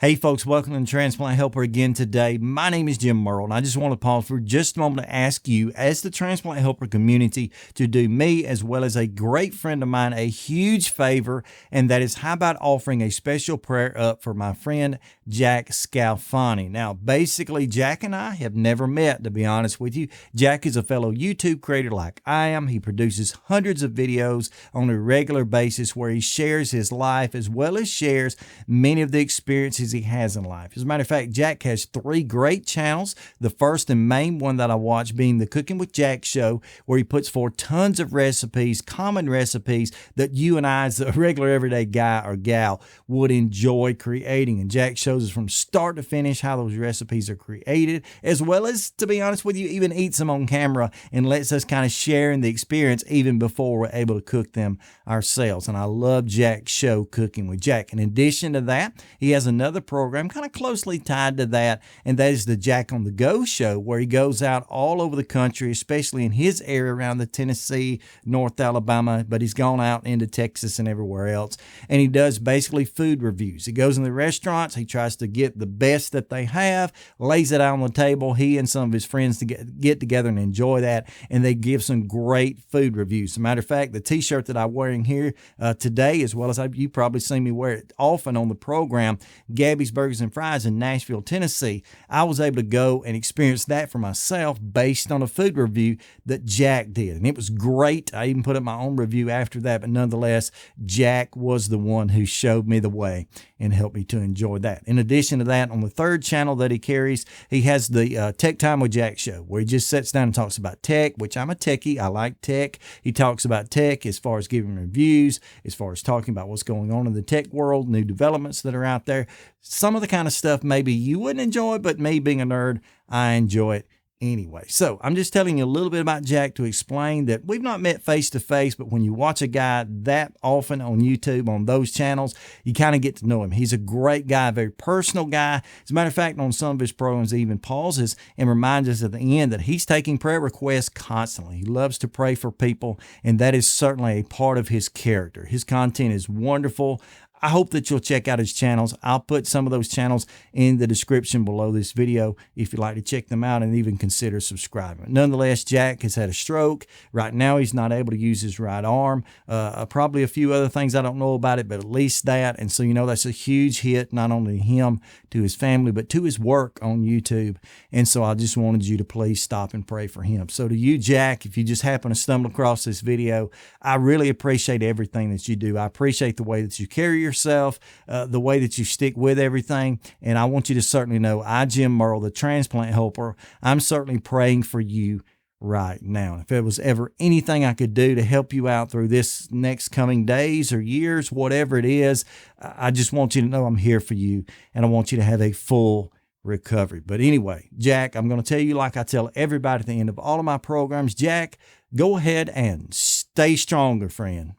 Hey folks, welcome to Transplant Helper again today. My name is Jim Merle, and I just want to pause for just a moment to ask you, as the Transplant Helper community, to do me as well as a great friend of mine a huge favor, and that is how about offering a special prayer up for my friend Jack Scalfani. Now, basically, Jack and I have never met, to be honest with you. Jack is a fellow YouTube creator like I am. He produces hundreds of videos on a regular basis where he shares his life as well as shares many of the experiences he has in life. As a matter of fact, Jack has three great channels. The first and main one that I watch being the Cooking with Jack show, where he puts forth tons of recipes, common recipes that you and I as a regular everyday guy or gal would enjoy creating. And Jack shows us from start to finish how those recipes are created, as well as, to be honest with you, even eats them on camera and lets us kind of share in the experience even before we're able to cook them ourselves. And I love Jack's show, Cooking with Jack. In addition to that, he has another program kind of closely tied to that, and that is the Jack on the Go show, where he goes out all over the country, especially in his area around the Tennessee, North Alabama, but he's gone out into Texas and everywhere else, and he does basically food reviews. He goes in the restaurants, he tries to get the best that they have, lays it out on the table. He and some of his friends to get together and enjoy that, and they give some great food reviews. As a matter of fact, the t-shirt that I'm wearing here today, as well as you probably seen me wear it often on the program, Gabbys Burgers and Fries in Nashville, Tennessee, I was able to go and experience that for myself based on a food review that Jack did. And it was great. I even put up my own review after that, but nonetheless, Jack was the one who showed me the way and helped me to enjoy that. In addition to that, on the third channel that he carries, he has the Tech Time with Jack show, where he just sits down and talks about tech, which I'm a techie. I like tech. He talks about tech as far as giving reviews, as far as talking about what's going on in the tech world, new developments that are out there. Some of the kind of stuff maybe you wouldn't enjoy, but me being a nerd, I enjoy it anyway. So I'm just telling you a little bit about Jack to explain that we've not met face to face, but when you watch a guy that often on YouTube, on those channels, you kind of get to know him. He's a great guy, a very personal guy. As a matter of fact, on some of his programs, he even pauses and reminds us at the end that he's taking prayer requests constantly. He loves to pray for people, and that is certainly a part of his character. His content is wonderful. I hope that you'll check out his channels. I'll put some of those channels in the description below this video if you'd like to check them out and even consider subscribing. Nonetheless, Jack has had a stroke. Right now, he's not able to use his right arm. Probably a few other things I don't know about it, but at least that. And so, that's a huge hit, not only to him, to his family, but to his work on YouTube. And so I just wanted you to please stop and pray for him. So to you, Jack, if you just happen to stumble across this video, I really appreciate everything that you do. I appreciate the way that you carry yourself, the way that you stick with everything. And I want you to certainly know I, Jim Merle, the Transplant Helper, I'm certainly praying for you right now. If there was ever anything I could do to help you out through this next coming days or years, whatever it is, I just want you to know I'm here for you, and I want you to have a full recovery. But anyway, Jack, I'm going to tell you like I tell everybody at the end of all of my programs, Jack, go ahead and stay stronger, friend.